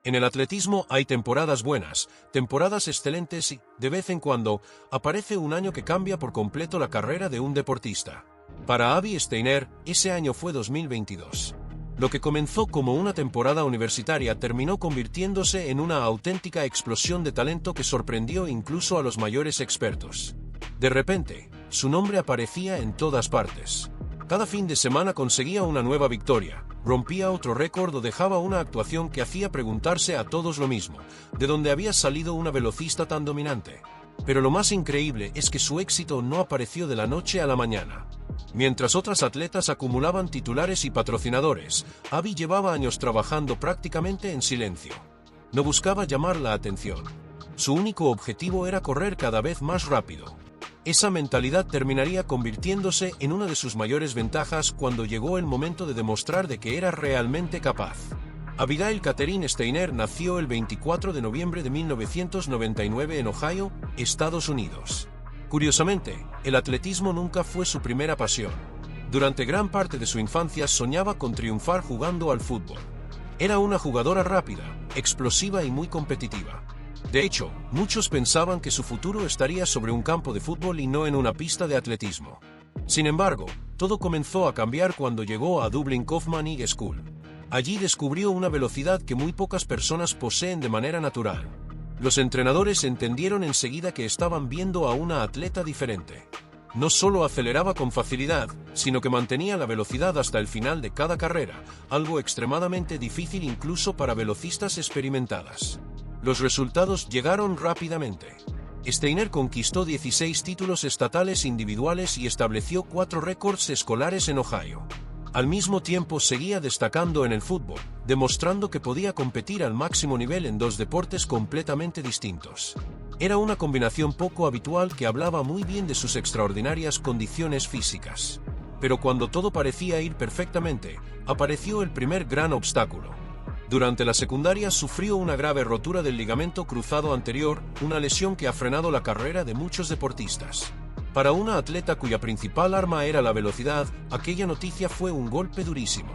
En el atletismo hay temporadas buenas, temporadas excelentes y, de vez en cuando, aparece un año que cambia por completo la carrera de un deportista. Para Avi Steiner, ese año fue 2022. Lo que comenzó como una temporada universitaria terminó convirtiéndose en una auténtica explosión de talento que sorprendió incluso a los mayores expertos. De repente, su nombre aparecía en todas partes. Cada fin de semana conseguía una nueva victoria, rompía otro récord o dejaba una actuación que hacía preguntarse a todos lo mismo, ¿de dónde había salido una velocista tan dominante? Pero lo más increíble es que su éxito no apareció de la noche a la mañana. Mientras otras atletas acumulaban titulares y patrocinadores, Avi llevaba años trabajando prácticamente en silencio. No buscaba llamar la atención. Su único objetivo era correr cada vez más rápido. Esa mentalidad terminaría convirtiéndose en una de sus mayores ventajas cuando llegó el momento de demostrar de que era realmente capaz. Abigail Catherine Steiner nació el 24 de noviembre de 1999 en Ohio, Estados Unidos. Curiosamente, el atletismo nunca fue su primera pasión. Durante gran parte de su infancia soñaba con triunfar jugando al fútbol. Era una jugadora rápida, explosiva y muy competitiva. De hecho, muchos pensaban que su futuro estaría sobre un campo de fútbol y no en una pista de atletismo. Sin embargo, todo comenzó a cambiar cuando llegó a Dublin Kaufman School. Allí descubrió una velocidad que muy pocas personas poseen de manera natural. Los entrenadores entendieron enseguida que estaban viendo a una atleta diferente. No solo aceleraba con facilidad, sino que mantenía la velocidad hasta el final de cada carrera, algo extremadamente difícil incluso para velocistas experimentadas. Los resultados llegaron rápidamente. Steiner conquistó 16 títulos estatales individuales y estableció 4 récords escolares en Ohio. Al mismo tiempo seguía destacando en el fútbol, demostrando que podía competir al máximo nivel en 2 deportes completamente distintos. Era una combinación poco habitual que hablaba muy bien de sus extraordinarias condiciones físicas. Pero cuando todo parecía ir perfectamente, apareció el primer gran obstáculo. Durante la secundaria sufrió una grave rotura del ligamento cruzado anterior, una lesión que ha frenado la carrera de muchos deportistas. Para una atleta cuya principal arma era la velocidad, aquella noticia fue un golpe durísimo.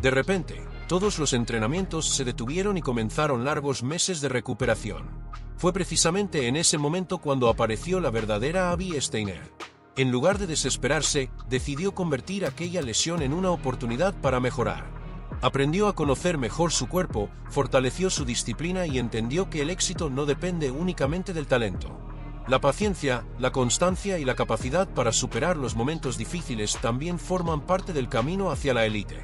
De repente, todos los entrenamientos se detuvieron y comenzaron largos meses de recuperación. Fue precisamente en ese momento cuando apareció la verdadera Avi Steiner. En lugar de desesperarse, decidió convertir aquella lesión en una oportunidad para mejorar. Aprendió a conocer mejor su cuerpo, fortaleció su disciplina y entendió que el éxito no depende únicamente del talento. La paciencia, la constancia y la capacidad para superar los momentos difíciles también forman parte del camino hacia la élite.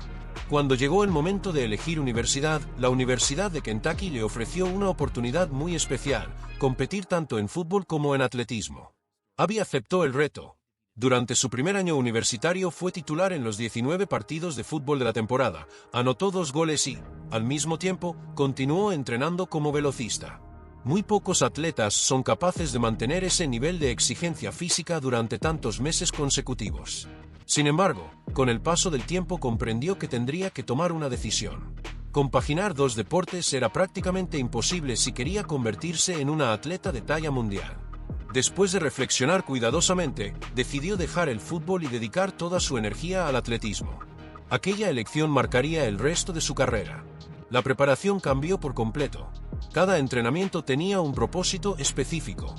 Cuando llegó el momento de elegir universidad, la Universidad de Kentucky le ofreció una oportunidad muy especial, competir tanto en fútbol como en atletismo. Avi aceptó el reto. Durante su primer año universitario fue titular en los 19 partidos de fútbol de la temporada, anotó 2 goles y, al mismo tiempo, continuó entrenando como velocista. Muy pocos atletas son capaces de mantener ese nivel de exigencia física durante tantos meses consecutivos. Sin embargo, con el paso del tiempo comprendió que tendría que tomar una decisión. Compaginar 2 deportes era prácticamente imposible si quería convertirse en una atleta de talla mundial. Después de reflexionar cuidadosamente, decidió dejar el fútbol y dedicar toda su energía al atletismo. Aquella elección marcaría el resto de su carrera. La preparación cambió por completo. Cada entrenamiento tenía un propósito específico.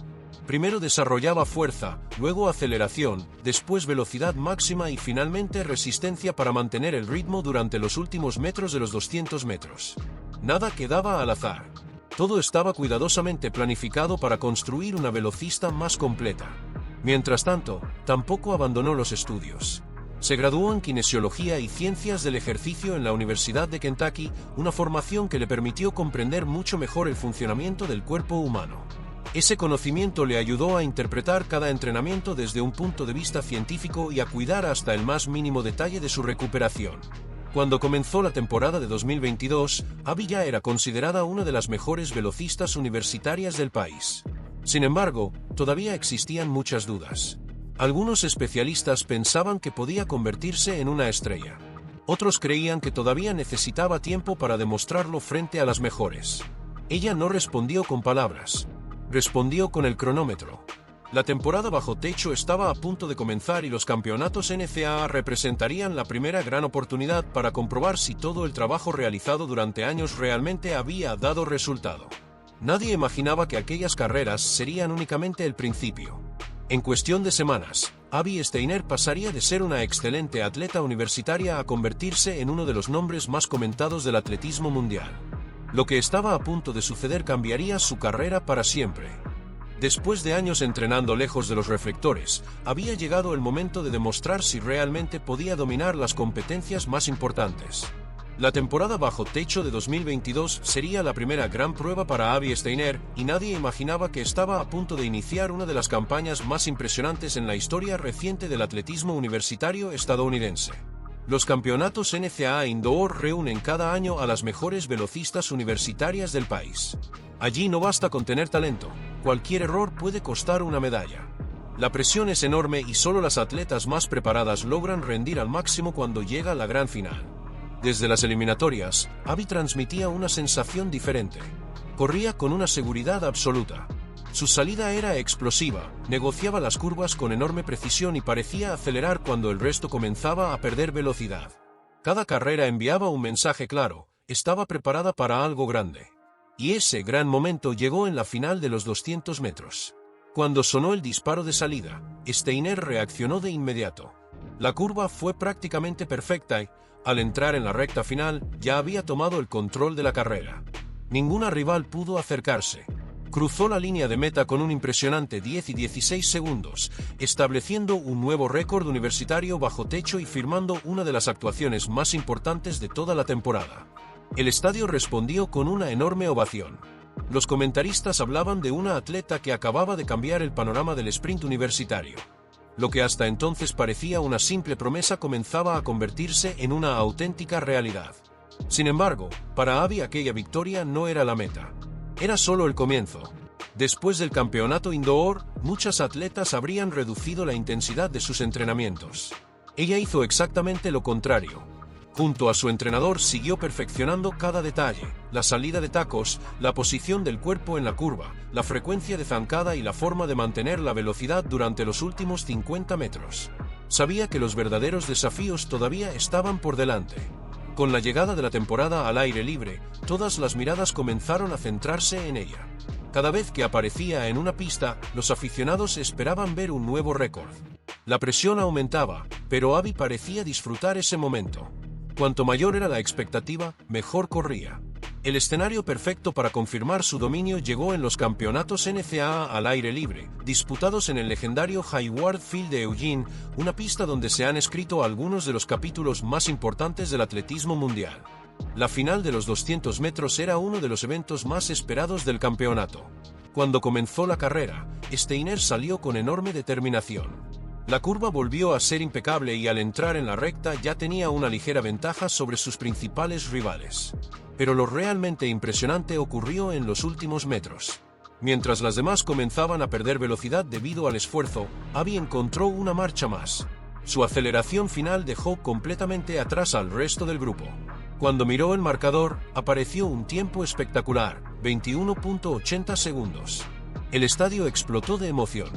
Primero desarrollaba fuerza, luego aceleración, después velocidad máxima y finalmente resistencia para mantener el ritmo durante los últimos metros de los 200 metros. Nada quedaba al azar. Todo estaba cuidadosamente planificado para construir una velocista más completa. Mientras tanto, tampoco abandonó los estudios. Se graduó en Kinesiología y Ciencias del Ejercicio en la Universidad de Kentucky, una formación que le permitió comprender mucho mejor el funcionamiento del cuerpo humano. Ese conocimiento le ayudó a interpretar cada entrenamiento desde un punto de vista científico y a cuidar hasta el más mínimo detalle de su recuperación. Cuando comenzó la temporada de 2022, Avi ya era considerada una de las mejores velocistas universitarias del país. Sin embargo, todavía existían muchas dudas. Algunos especialistas pensaban que podía convertirse en una estrella. Otros creían que todavía necesitaba tiempo para demostrarlo frente a las mejores. Ella no respondió con palabras. Respondió con el cronómetro. La temporada bajo techo estaba a punto de comenzar y los campeonatos NCAA representarían la primera gran oportunidad para comprobar si todo el trabajo realizado durante años realmente había dado resultado. Nadie imaginaba que aquellas carreras serían únicamente el principio. En cuestión de semanas, Abby Steiner pasaría de ser una excelente atleta universitaria a convertirse en uno de los nombres más comentados del atletismo mundial. Lo que estaba a punto de suceder cambiaría su carrera para siempre. Después de años entrenando lejos de los reflectores, había llegado el momento de demostrar si realmente podía dominar las competencias más importantes. La temporada bajo techo de 2022 sería la primera gran prueba para Abby Steiner, y nadie imaginaba que estaba a punto de iniciar una de las campañas más impresionantes en la historia reciente del atletismo universitario estadounidense. Los campeonatos NCAA Indoor reúnen cada año a las mejores velocistas universitarias del país. Allí no basta con tener talento, cualquier error puede costar una medalla. La presión es enorme y solo las atletas más preparadas logran rendir al máximo cuando llega la gran final. Desde las eliminatorias, Abby transmitía una sensación diferente. Corría con una seguridad absoluta. Su salida era explosiva, negociaba las curvas con enorme precisión y parecía acelerar cuando el resto comenzaba a perder velocidad. Cada carrera enviaba un mensaje claro, estaba preparada para algo grande. Y ese gran momento llegó en la final de los 200 metros. Cuando sonó el disparo de salida, Steiner reaccionó de inmediato. La curva fue prácticamente perfecta y, al entrar en la recta final, ya había tomado el control de la carrera. Ninguna rival pudo acercarse. Cruzó la línea de meta con un impresionante 10 y 16 segundos, estableciendo un nuevo récord universitario bajo techo y firmando una de las actuaciones más importantes de toda la temporada. El estadio respondió con una enorme ovación. Los comentaristas hablaban de una atleta que acababa de cambiar el panorama del sprint universitario. Lo que hasta entonces parecía una simple promesa comenzaba a convertirse en una auténtica realidad. Sin embargo, para Abby aquella victoria no era la meta. Era solo el comienzo. Después del campeonato indoor, muchas atletas habrían reducido la intensidad de sus entrenamientos. Ella hizo exactamente lo contrario. Junto a su entrenador siguió perfeccionando cada detalle, la salida de tacos, la posición del cuerpo en la curva, la frecuencia de zancada y la forma de mantener la velocidad durante los últimos 50 metros. Sabía que los verdaderos desafíos todavía estaban por delante. Con la llegada de la temporada al aire libre, todas las miradas comenzaron a centrarse en ella. Cada vez que aparecía en una pista, los aficionados esperaban ver un nuevo récord. La presión aumentaba, pero Abby parecía disfrutar ese momento. Cuanto mayor era la expectativa, mejor corría. El escenario perfecto para confirmar su dominio llegó en los campeonatos NCAA al aire libre, disputados en el legendario Hayward Field de Eugene, una pista donde se han escrito algunos de los capítulos más importantes del atletismo mundial. La final de los 200 metros era uno de los eventos más esperados del campeonato. Cuando comenzó la carrera, Steiner salió con enorme determinación. La curva volvió a ser impecable y al entrar en la recta ya tenía una ligera ventaja sobre sus principales rivales. Pero lo realmente impresionante ocurrió en los últimos metros. Mientras las demás comenzaban a perder velocidad debido al esfuerzo, Abby encontró una marcha más. Su aceleración final dejó completamente atrás al resto del grupo. Cuando miró el marcador, apareció un tiempo espectacular, 21.80 segundos. El estadio explotó de emoción.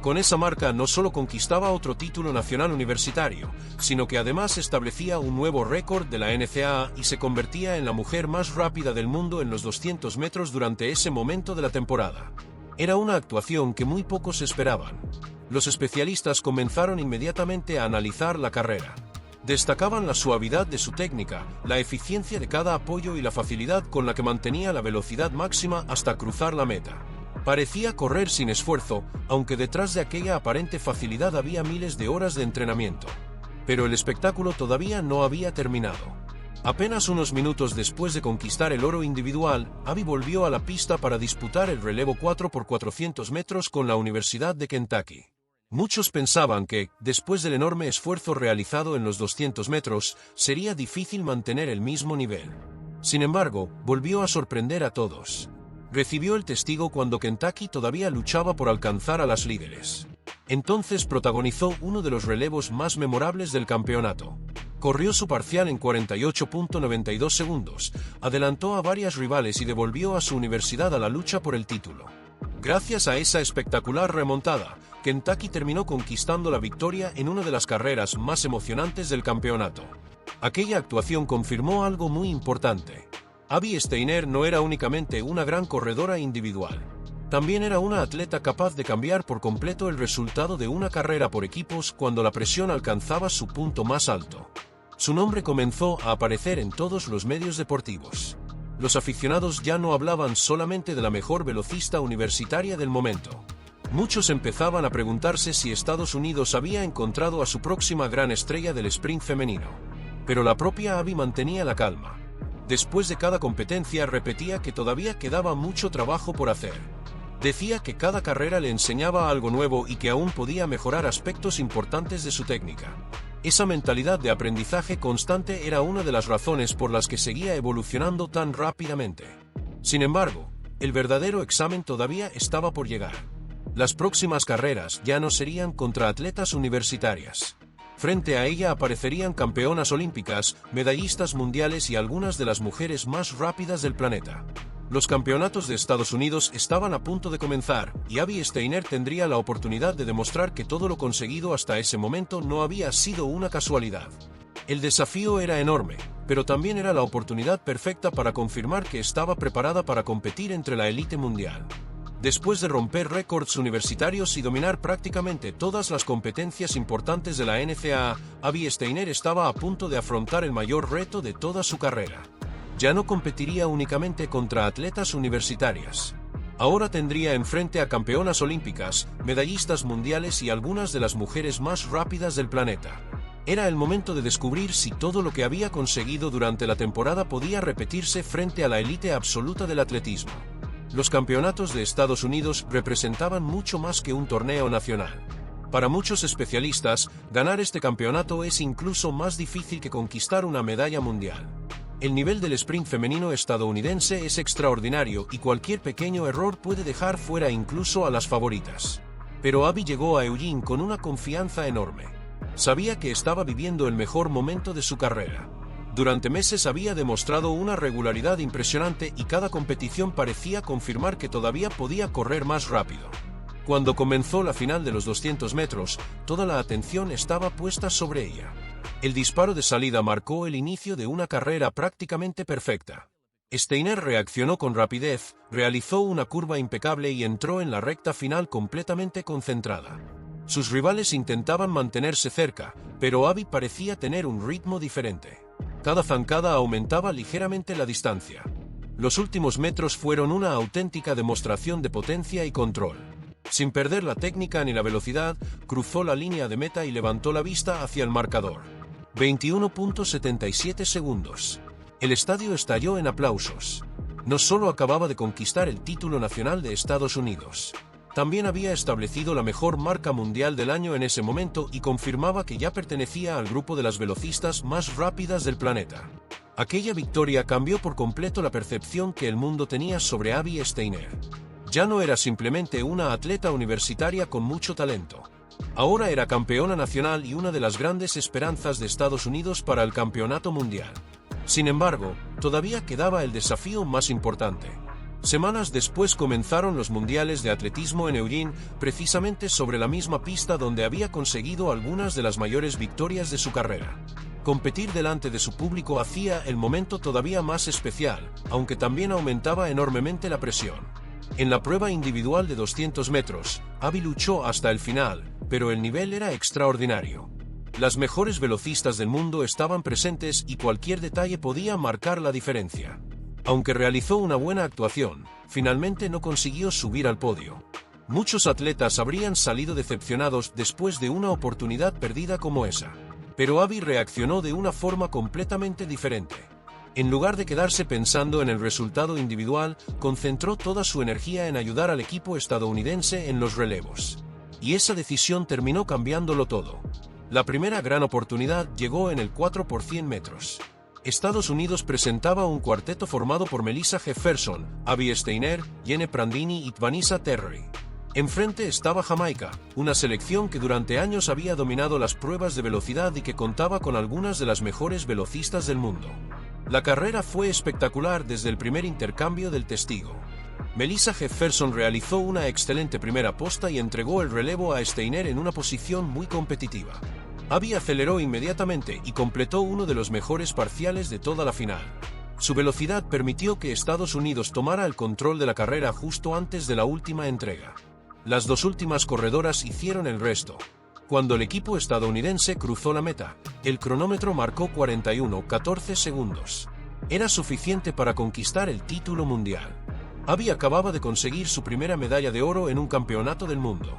Con esa marca no solo conquistaba otro título nacional universitario, sino que además establecía un nuevo récord de la NCAA y se convertía en la mujer más rápida del mundo en los 200 metros durante ese momento de la temporada. Era una actuación que muy pocos esperaban. Los especialistas comenzaron inmediatamente a analizar la carrera. Destacaban la suavidad de su técnica, la eficiencia de cada apoyo y la facilidad con la que mantenía la velocidad máxima hasta cruzar la meta. Parecía correr sin esfuerzo, aunque detrás de aquella aparente facilidad había miles de horas de entrenamiento. Pero el espectáculo todavía no había terminado. Apenas unos minutos después de conquistar el oro individual, Abby volvió a la pista para disputar el relevo 4x400 metros con la Universidad de Kentucky. Muchos pensaban que, después del enorme esfuerzo realizado en los 200 metros, sería difícil mantener el mismo nivel. Sin embargo, volvió a sorprender a todos. Recibió el testigo cuando Kentucky todavía luchaba por alcanzar a las líderes. Entonces protagonizó uno de los relevos más memorables del campeonato. Corrió su parcial en 48.92 segundos, adelantó a varias rivales y devolvió a su universidad a la lucha por el título. Gracias a esa espectacular remontada, Kentucky terminó conquistando la victoria en una de las carreras más emocionantes del campeonato. Aquella actuación confirmó algo muy importante. Abby Steiner no era únicamente una gran corredora individual. También era una atleta capaz de cambiar por completo el resultado de una carrera por equipos cuando la presión alcanzaba su punto más alto. Su nombre comenzó a aparecer en todos los medios deportivos. Los aficionados ya no hablaban solamente de la mejor velocista universitaria del momento. Muchos empezaban a preguntarse si Estados Unidos había encontrado a su próxima gran estrella del sprint femenino. Pero la propia Abby mantenía la calma. Después de cada competencia repetía que todavía quedaba mucho trabajo por hacer. Decía que cada carrera le enseñaba algo nuevo y que aún podía mejorar aspectos importantes de su técnica. Esa mentalidad de aprendizaje constante era una de las razones por las que seguía evolucionando tan rápidamente. Sin embargo, el verdadero examen todavía estaba por llegar. Las próximas carreras ya no serían contra atletas universitarias. Frente a ella aparecerían campeonas olímpicas, medallistas mundiales y algunas de las mujeres más rápidas del planeta. Los campeonatos de Estados Unidos estaban a punto de comenzar, y Abby Steiner tendría la oportunidad de demostrar que todo lo conseguido hasta ese momento no había sido una casualidad. El desafío era enorme, pero también era la oportunidad perfecta para confirmar que estaba preparada para competir entre la élite mundial. Después de romper récords universitarios y dominar prácticamente todas las competencias importantes de la NCAA, Abby Steiner estaba a punto de afrontar el mayor reto de toda su carrera. Ya no competiría únicamente contra atletas universitarias. Ahora tendría enfrente a campeonas olímpicas, medallistas mundiales y algunas de las mujeres más rápidas del planeta. Era el momento de descubrir si todo lo que había conseguido durante la temporada podía repetirse frente a la élite absoluta del atletismo. Los campeonatos de Estados Unidos representaban mucho más que un torneo nacional. Para muchos especialistas, ganar este campeonato es incluso más difícil que conquistar una medalla mundial. El nivel del sprint femenino estadounidense es extraordinario y cualquier pequeño error puede dejar fuera incluso a las favoritas. Pero Abby llegó a Eugene con una confianza enorme. Sabía que estaba viviendo el mejor momento de su carrera. Durante meses había demostrado una regularidad impresionante y cada competición parecía confirmar que todavía podía correr más rápido. Cuando comenzó la final de los 200 metros, toda la atención estaba puesta sobre ella. El disparo de salida marcó el inicio de una carrera prácticamente perfecta. Steiner reaccionó con rapidez, realizó una curva impecable y entró en la recta final completamente concentrada. Sus rivales intentaban mantenerse cerca, pero Abby parecía tener un ritmo diferente. Cada zancada aumentaba ligeramente la distancia. Los últimos metros fueron una auténtica demostración de potencia y control. Sin perder la técnica ni la velocidad, cruzó la línea de meta y levantó la vista hacia el marcador. 21.77 segundos. El estadio estalló en aplausos. No solo acababa de conquistar el título nacional de Estados Unidos, también había establecido la mejor marca mundial del año en ese momento y confirmaba que ya pertenecía al grupo de las velocistas más rápidas del planeta. Aquella victoria cambió por completo la percepción que el mundo tenía sobre Abby Steiner. Ya no era simplemente una atleta universitaria con mucho talento. Ahora era campeona nacional y una de las grandes esperanzas de Estados Unidos para el campeonato mundial. Sin embargo, todavía quedaba el desafío más importante. Semanas después comenzaron los mundiales de atletismo en Eugene, precisamente sobre la misma pista donde había conseguido algunas de las mayores victorias de su carrera. Competir delante de su público hacía el momento todavía más especial, aunque también aumentaba enormemente la presión. En la prueba individual de 200 metros, Abby luchó hasta el final, pero el nivel era extraordinario. Las mejores velocistas del mundo estaban presentes y cualquier detalle podía marcar la diferencia. Aunque realizó una buena actuación, finalmente no consiguió subir al podio. Muchos atletas habrían salido decepcionados después de una oportunidad perdida como esa. Pero Abby reaccionó de una forma completamente diferente. En lugar de quedarse pensando en el resultado individual, concentró toda su energía en ayudar al equipo estadounidense en los relevos. Y esa decisión terminó cambiándolo todo. La primera gran oportunidad llegó en el 4 por 100 metros. Estados Unidos presentaba un cuarteto formado por Melissa Jefferson, Abby Steiner, Jenny Prandini y Vanessa Terry. Enfrente estaba Jamaica, una selección que durante años había dominado las pruebas de velocidad y que contaba con algunas de las mejores velocistas del mundo. La carrera fue espectacular desde el primer intercambio del testigo. Melissa Jefferson realizó una excelente primera posta y entregó el relevo a Steiner en una posición muy competitiva. Abby aceleró inmediatamente y completó uno de los mejores parciales de toda la final. Su velocidad permitió que Estados Unidos tomara el control de la carrera justo antes de la última entrega. Las dos últimas corredoras hicieron el resto. Cuando el equipo estadounidense cruzó la meta, el cronómetro marcó 41:14 segundos. Era suficiente para conquistar el título mundial. Abby acababa de conseguir su primera medalla de oro en un campeonato del mundo.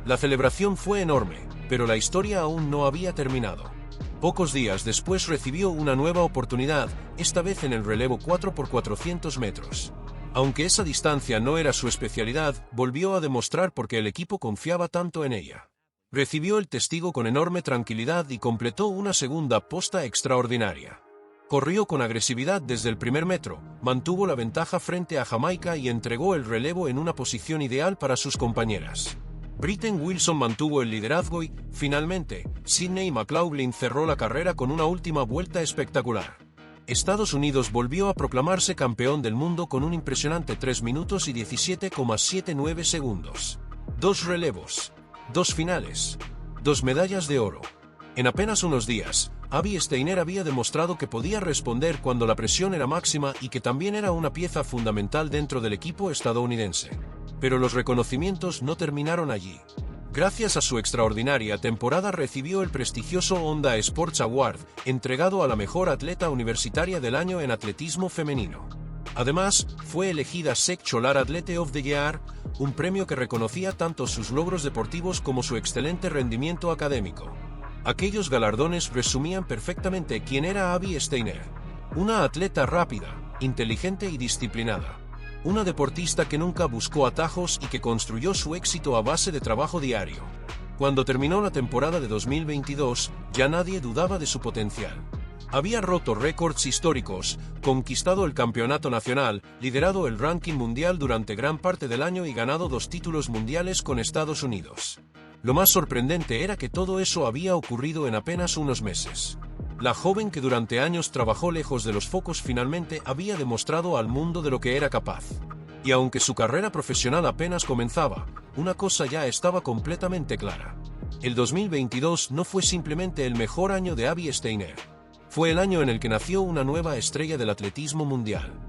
La celebración fue enorme, pero la historia aún no había terminado. Pocos días después recibió una nueva oportunidad, esta vez en el relevo 4x400 metros. Aunque esa distancia no era su especialidad, volvió a demostrar por qué el equipo confiaba tanto en ella. Recibió el testigo con enorme tranquilidad y completó una segunda posta extraordinaria. Corrió con agresividad desde el primer metro, mantuvo la ventaja frente a Jamaica y entregó el relevo en una posición ideal para sus compañeras. Britton Wilson mantuvo el liderazgo y, finalmente, Sydney McLaughlin cerró la carrera con una última vuelta espectacular. Estados Unidos volvió a proclamarse campeón del mundo con un impresionante 3 minutos y 17,79 segundos. 2 relevos, 2 finales, 2 medallas de oro. En apenas unos días, Abby Steiner había demostrado que podía responder cuando la presión era máxima y que también era una pieza fundamental dentro del equipo estadounidense. Pero los reconocimientos no terminaron allí. Gracias a su extraordinaria temporada recibió el prestigioso Honda Sports Award, entregado a la mejor atleta universitaria del año en atletismo femenino. Además, fue elegida SEC Cholar Athlete of the Year, un premio que reconocía tanto sus logros deportivos como su excelente rendimiento académico. Aquellos galardones resumían perfectamente quién era Abby Steiner. Una atleta rápida, inteligente y disciplinada. Una deportista que nunca buscó atajos y que construyó su éxito a base de trabajo diario. Cuando terminó la temporada de 2022, ya nadie dudaba de su potencial. Había roto récords históricos, conquistado el campeonato nacional, liderado el ranking mundial durante gran parte del año y ganado 2 títulos mundiales con Estados Unidos. Lo más sorprendente era que todo eso había ocurrido en apenas unos meses. La joven que durante años trabajó lejos de los focos finalmente había demostrado al mundo de lo que era capaz. Y aunque su carrera profesional apenas comenzaba, una cosa ya estaba completamente clara. El 2022 no fue simplemente el mejor año de Abby Steiner. Fue el año en el que nació una nueva estrella del atletismo mundial.